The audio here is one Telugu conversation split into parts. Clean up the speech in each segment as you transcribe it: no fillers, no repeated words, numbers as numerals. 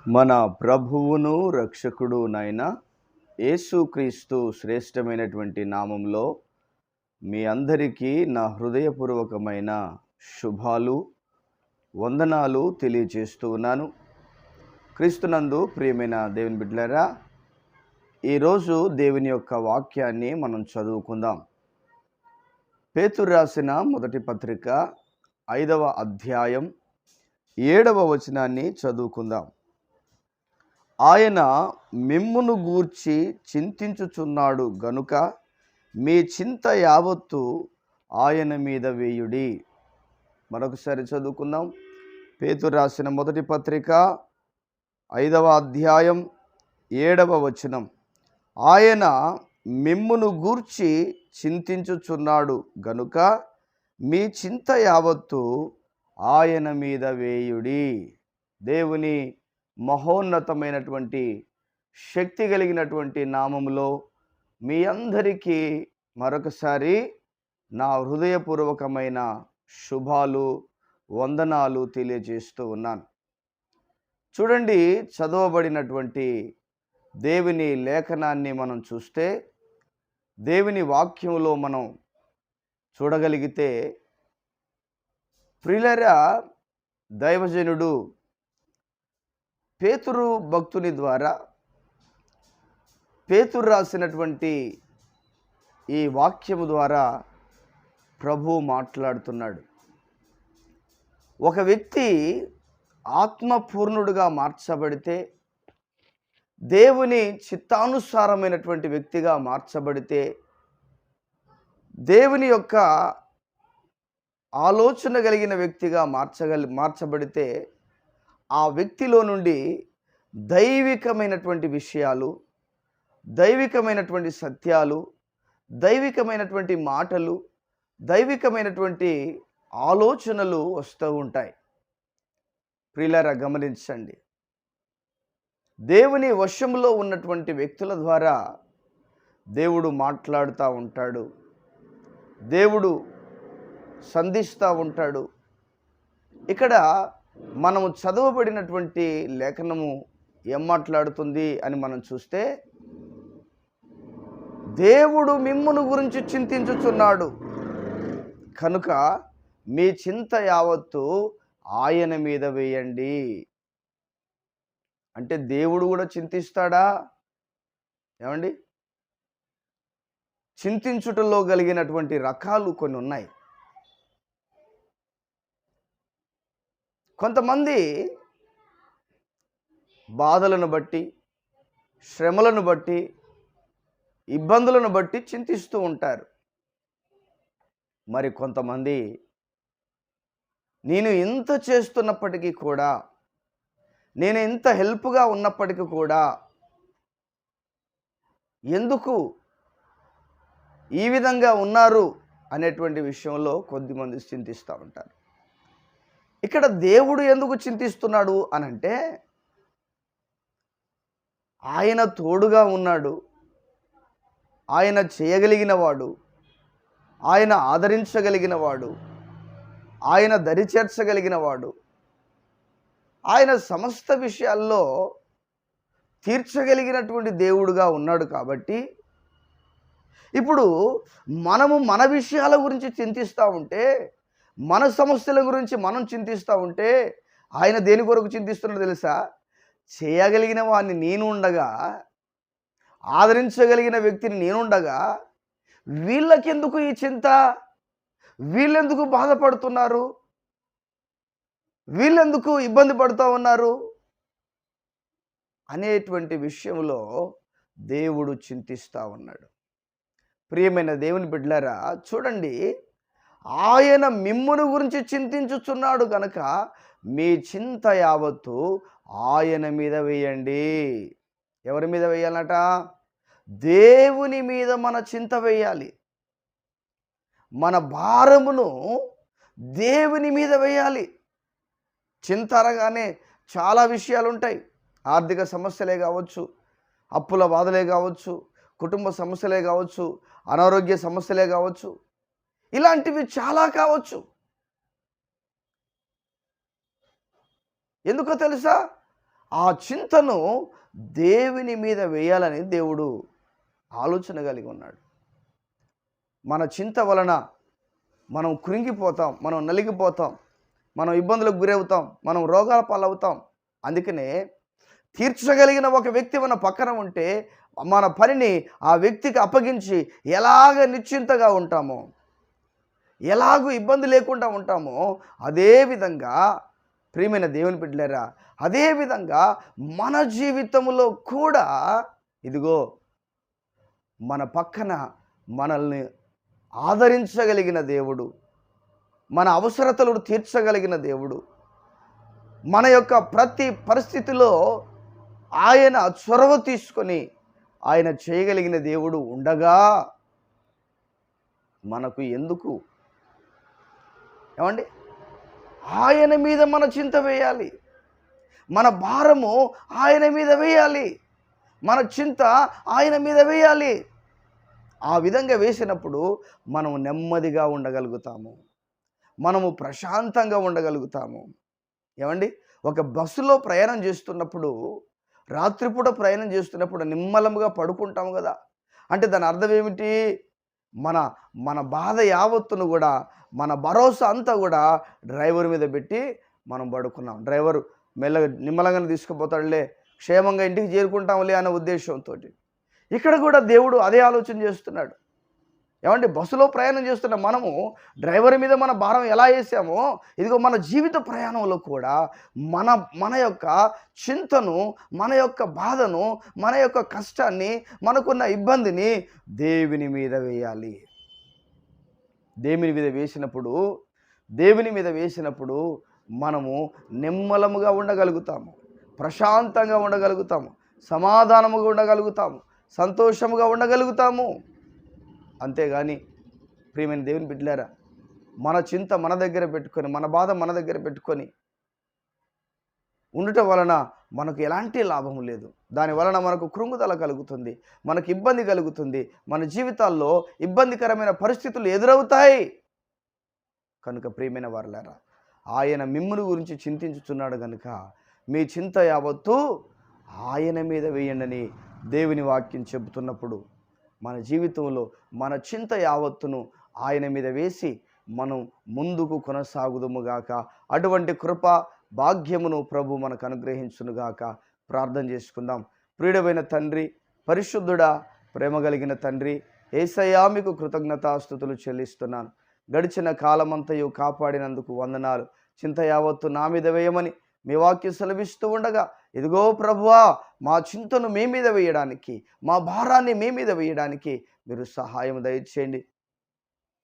మన ప్రభువును రక్షకుడునైన యేసుక్రీస్తు శ్రేష్టమైనటువంటి నామంలో మీ అందరికీ నా హృదయపూర్వకమైన శుభాలు, వందనాలు తెలియజేస్తూ ఉన్నాను. క్రీస్తునందు ప్రియమైన దేవుని బిడ్డలారా, ఈరోజు దేవుని యొక్క వాక్యాన్ని మనం చదువుకుందాం. పేతురు రాసిన మొదటి పత్రిక 5వ అధ్యాయం 7వ వచనాన్ని చదువుకుందాం. ఆయన మిమ్మును గూర్చి చింతించుచున్నాడు గనుక మీ చింత యావత్తు ఆయన మీద వేయుడి. మరొకసారి చదువుకుందాం. పేతురు రాసిన మొదటి పత్రిక 5వ అధ్యాయం 7వ వచనం. ఆయన మిమ్మును గూర్చి చింతించుచున్నాడు గనుక మీ చింత యావత్తు ఆయన మీద వేయుడి. దేవుని మహోన్నతమైనటువంటి శక్తి కలిగినటువంటి నామములో మీ అందరికీ మరొకసారి నా హృదయపూర్వకమైన శుభాలు, వందనాలు తెలియజేస్తూ ఉన్నాను. చూడండి, చదవబడినటువంటి దేవుని లేఖనాన్ని మనం చూస్తే, దేవుని వాక్యంలో మనం చూడగలిగితే, ప్రియులారా, దైవజనుడు పేతురు భక్తుని ద్వారా పేతురు రాసినటువంటి ఈ వాక్యము ద్వారా ప్రభువు మాట్లాడుతున్నాడు. ఒక వ్యక్తి ఆత్మపూర్ణుడుగా మార్చబడితే, దేవుని చిత్తానుసారమైనటువంటి వ్యక్తిగా మార్చబడితే, దేవుని యొక్క ఆలోచన కలిగిన వ్యక్తిగా మార్చబడితే, ఆ వ్యక్తిలో నుండి దైవికమైనటువంటి విషయాలు, దైవికమైనటువంటి సత్యాలు, దైవికమైనటువంటి మాటలు, దైవికమైనటువంటి ఆలోచనలు వస్తూ ఉంటాయి. ప్రియులారా, గమనించండి, దేవుని వశంలో ఉన్నటువంటి వ్యక్తుల ద్వారా దేవుడు మాట్లాడుతూ ఉంటాడు, దేవుడు సంధిస్తూ ఉంటాడు. ఇక్కడ మనము చదవబడినటువంటి లేఖనము ఏం మాట్లాడుతుంది అని మనం చూస్తే, దేవుడు మిమ్మును గురించి చింతించుచున్నాడు కనుక మీ చింత యావత్తు ఆయన మీద వేయండి. అంటే దేవుడు కూడా చింతిస్తాడా? ఏమండి, చింతించుటలో కలిగినటువంటి రకాలు కొన్ని ఉన్నాయి. కొంతమంది బాధలను బట్టి, శ్రమలను బట్టి, ఇబ్బందులను బట్టి చింతిస్తూ ఉంటారు. మరి కొంతమంది నేను ఇంత చేస్తున్నప్పటికీ కూడా, నేను ఇంత హెల్ప్గా ఉన్నప్పటికీ కూడా ఎందుకు ఈ విధంగా ఉన్నారు అనేటువంటి విషయంలో కొద్దిమంది చింతిస్తూ ఉంటారు. ఇక్కడ దేవుడు ఎందుకు చింతిస్తున్నాడు అనంటే, ఆయన తోడుగా ఉన్నాడు, ఆయన చేయగలిగినవాడు, ఆయన ఆదరించగలిగినవాడు, ఆయన దరిచేర్చగలిగినవాడు, ఆయన సమస్త విషయాల్లో తీర్చగలిగినటువంటి దేవుడుగా ఉన్నాడు. కాబట్టి ఇప్పుడు మనము మన విషయాల గురించి చింతిస్తూ ఉంటే, మన సమస్యల గురించి మనం చింతిస్తూ ఉంటే, ఆయన దేని కొరకు చింతిస్తున్నాడో తెలుసా? చేయగలిగిన వాడిని నేను ఉండగా, ఆదరించగలిగిన వ్యక్తిని నేనుండగా, వీళ్ళకెందుకు ఈ చింత? వీళ్ళెందుకు బాధపడుతున్నారు? వీళ్ళెందుకు ఇబ్బంది పడుతూ ఉన్నారు అనేటువంటి విషయంలో దేవుడు చింతిస్తూ ఉన్నాడు. ప్రియమైన దేవుని బిడ్డలారా, చూడండి, ఆయన మిమ్మును గురించి చింతించుచున్నాడు కనుక మీ చింత యావత్తు ఆయన మీద వేయండి. ఎవరి మీద వేయాలట? దేవుని మీద మన చింత వేయాలి. మన భారమును దేవుని మీద వేయాలి. చింత అనగానే చాలా విషయాలు ఉంటాయి. ఆర్థిక సమస్యలే కావచ్చు, అప్పుల బాధలే కావచ్చు, కుటుంబ సమస్యలే కావచ్చు, అనారోగ్య సమస్యలే కావచ్చు, ఇలాంటివి చాలా కావచ్చు. ఎందుకో తెలుసా? ఆ చింతను దేవుని మీద వేయాలని దేవుడు ఆలోచన కలిగి ఉన్నాడు. మన చింత వలన మనం కృంగిపోతాం, మనం నలిగిపోతాం, మనం ఇబ్బందులకు గురవుతాం, మనం రోగాల పాలవుతాం. అందుకనే తీర్చగలిగిన ఒక వ్యక్తి మన పక్కన ఉంటే మన పనిని ఆ వ్యక్తికి అప్పగించి ఎలాగ నిశ్చింతగా ఉంటామో, ఎలాగూ ఇబ్బంది లేకుండా ఉంటామో, అదే విధంగా ప్రియమైన దేవుని బిడ్డలారా, అదే విధంగా మన జీవితంలో కూడా ఇదిగో మన పక్కన మనల్ని ఆదరించగలిగిన దేవుడు, మన అవసరతలను తీర్చగలిగిన దేవుడు, మన యొక్క ప్రతి పరిస్థితిలో ఆయన చొరవ తీసుకొని ఆయన చేయగలిగిన దేవుడు ఉండగా మనకు ఎందుకు? ఏమండి? ఆయన మీద మన చింత వేయాలి, మన భారము ఆయన మీద వేయాలి, మన చింత ఆయన మీద వేయాలి. ఆ విధంగా వేసినప్పుడు మనము నెమ్మదిగా ఉండగలుగుతాము, మనము ప్రశాంతంగా ఉండగలుగుతాము. ఏమండి? ఒక బస్సులో ప్రయాణం చేస్తున్నప్పుడు, రాత్రిపూట ప్రయాణం చేస్తున్నప్పుడు నిమ్మలంగా పడుకుంటాము కదా. అంటే దాని అర్థం ఏమిటి? మన మన బాధ యావత్తును కూడా, మన భరోసా అంతా కూడా డ్రైవర్ మీద పెట్టి మనం పడుకున్నాం. డ్రైవరు మెల్లగా నిమ్మలంగానే తీసుకుపోతాడులే, క్షేమంగా ఇంటికి చేరుకుంటాంలే అనే ఉద్దేశంతో ఇక్కడ కూడా దేవుడు అదే ఆలోచన చేస్తున్నాడు. ఏమంటే బస్సులో ప్రయాణం చేస్తున్న మనము డ్రైవర్ మీద మన భారం ఎలా వేసామో, ఇదిగో మన జీవిత ప్రయాణంలో కూడా మన మన యొక్క చింతను, మన యొక్క బాధను, మన యొక్క కష్టాన్ని, మనకున్న ఇబ్బందిని దేవుని మీద వేయాలి. దేవుని మీద వేసినప్పుడు మనము నిమ్మలముగా ఉండగలుగుతాము, ప్రశాంతంగా ఉండగలుగుతాము, సమాధానముగా ఉండగలుగుతాము, సంతోషముగా ఉండగలుగుతాము. అంతేగాని ప్రియమైన దేవుని బిడ్డలారా, మన చింత మన దగ్గర పెట్టుకొని, మన బాధ మన దగ్గర పెట్టుకొని ఉండటం వలన మనకు ఎలాంటి లాభం లేదు. దాని వలన మనకు కృంగుదల కలుగుతుంది, మనకు ఇబ్బంది కలుగుతుంది, మన జీవితాల్లో ఇబ్బందికరమైన పరిస్థితులు ఎదురవుతాయి. కనుక ప్రియమైన వారలారా, ఆయన మిమ్ముని గురించి చింతించుచున్నాడు కనుక మీ చింత యావత్తు ఆయన మీద వేయండి దేవుని వాక్యం చెబుతున్నప్పుడు, మన జీవితంలో మన చింత యావత్తును ఆయన మీద వేసి మనం ముందుకు కొనసాగుదుముగాక. అటువంటి కృప భాగ్యమును ప్రభు మనకు అనుగ్రహించునుగాక. ప్రార్థన చేసుకుందాం. ప్రియుడమైన తండ్రి, పరిశుద్ధుడా, ప్రేమ కలిగిన తండ్రి, యేసయ్యా మీకు కృతజ్ఞతాస్తుతులు చెల్లిస్తున్నాను. గడిచిన కాలమంతయు కాపాడినందుకు వందనాలు. చింత యావత్తు నా మీద వేయమని మీ వాక్యం సెలవిస్తూ ఉండగా, ఇదిగో ప్రభువా, మా చింతను మీ మీద వేయడానికి, మా భారాన్ని మీ మీద వేయడానికి మీరు సహాయం దయచేయండి.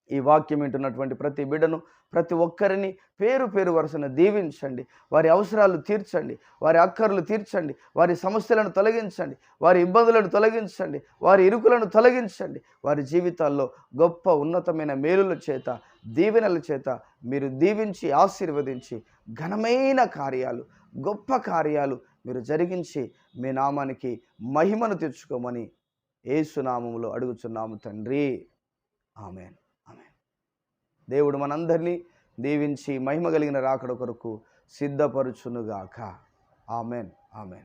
ఈ వాక్యం వింటున్నటువంటి ప్రతి బిడ్డను, ప్రతి ఒక్కరిని పేరు పేరు వరుసన దీవించండి. వారి అవసరాలు తీర్చండి, వారి అక్కర్లు తీర్చండి, వారి సమస్యలను తొలగించండి, వారి ఇబ్బందులను తొలగించండి, వారి ఇరుకులను తొలగించండి. వారి జీవితాల్లో గొప్ప ఉన్నతమైన మేలుల చేత, దీవెనల చేత మీరు దీవించి ఆశీర్వదించి ఘనమైన కార్యాలు, గొప్ప కార్యాలు మీరు జరిగించి మీ నామానికి మహిమను తెచ్చుకోమని యేసు నామములో అడుగుచున్నాము తండ్రి. ఆమెన్. ఆమెన్. దేవుడు మనందరినీ దీవించి మహిమ కలిగిన రాకడ కొరకు సిద్ధపరుచునుగాక. ఆమెన్. ఆమెన్.